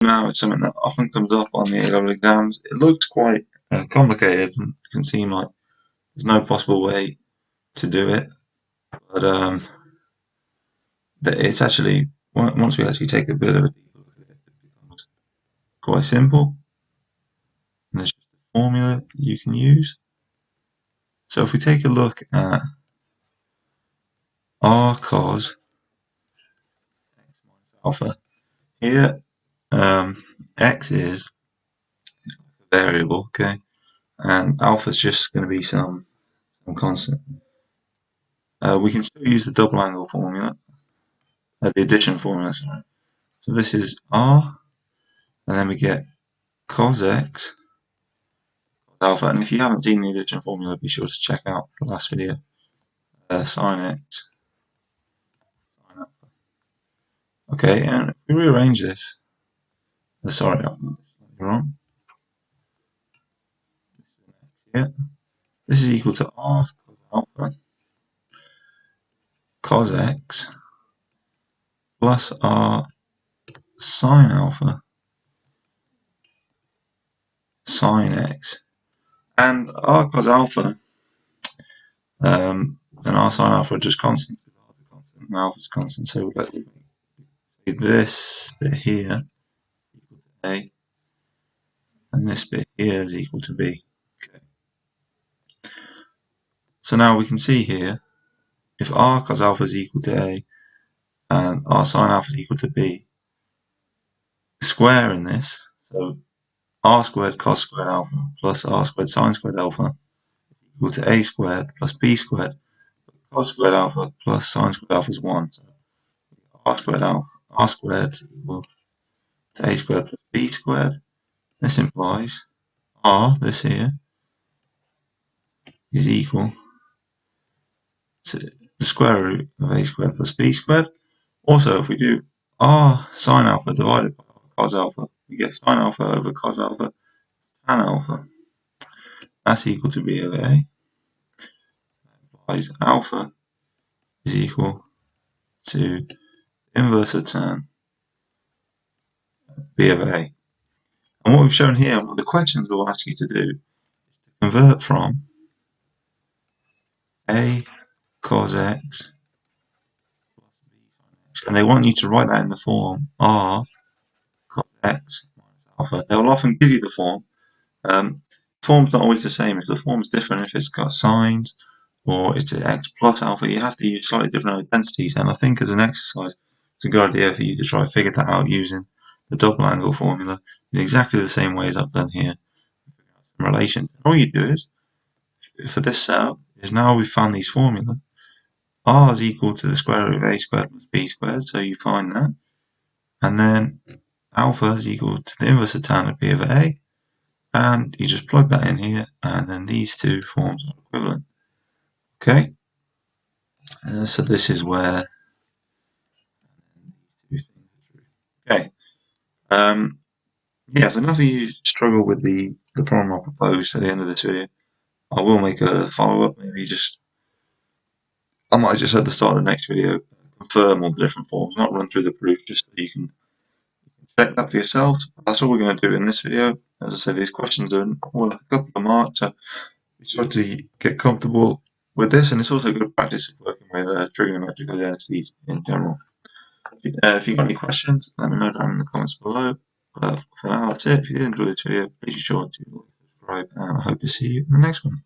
Now it's something that often comes up on the A-level exams. It looks quite complicated and can seem like there's no possible way to do it, but it's actually, once we actually take a bit of a deeper look at it, it becomes quite simple. And there's just a formula you can use. So if we take a look at Rcos x minus alpha, here x is a variable, okay, and alpha is just going to be some constant. We can still use the double angle formula, the addition formula, sorry. So this is r, and then we get cos x alpha, and if you haven't seen the addition formula, be sure to check out the last video. Sin x sin alpha. Okay, and if we rearrange this, sorry, I'm wrong. This is an x here. This is equal to r cos alpha cos x plus r sin alpha sin x. And r cos alpha and r sin alpha are just constants because r is a constant and alpha is a constant. So let me say this bit here is equal to a, and this bit here is equal to b. Okay. So now we can see here, if r cos alpha is equal to a and r sin alpha is equal to b, square in this, so r squared cos squared alpha plus r squared sin squared alpha is equal to a squared plus b squared. Cos squared alpha plus sin squared alpha is 1. So r squared is equal to a squared plus b squared. This implies r, this here, is equal to the square root of a squared plus b squared. Also, if we do r sin alpha divided by r cos alpha, we get sin alpha over cos alpha tan alpha. That's equal to b over a. That implies alpha is equal to inverse of tan b over a. And what we've shown here, what the questions will ask you to do, is to convert from a cos x plus b sin x, and they want you to write that in the form r cos x minus alpha. They will often give you the form. Form's not always the same. If the form's different, if it's got sines or it's an x plus alpha, you have to use slightly different identities. And I think as an exercise, it's a good idea for you to try to figure that out using the double angle formula in exactly the same way as I've done here. Relations. And all you do is, for this setup, is now we've found these formula. R is equal to the square root of a squared plus b squared, so you find that. And then alpha is equal to the inverse of tan of b over a. And you just plug that in here, and then these two forms are equivalent. Okay, so this is where these two things are true. Okay, yeah, if enough of you struggle with the problem I proposed at the end of this video, I will make a follow-up, maybe I might just at the start of the next video confirm all the different forms, not run through the proof, just so you can check that for yourself. That's all we're going to do in this video. As I said, these questions are worth a couple of marks, so be sure to get comfortable with this, and it's also good practice of working with trigonometric identities in general. If you've got any questions, let me know down in the comments below. But for now, that's it. If you did enjoy this video, please be sure to subscribe, and I hope to see you in the next one.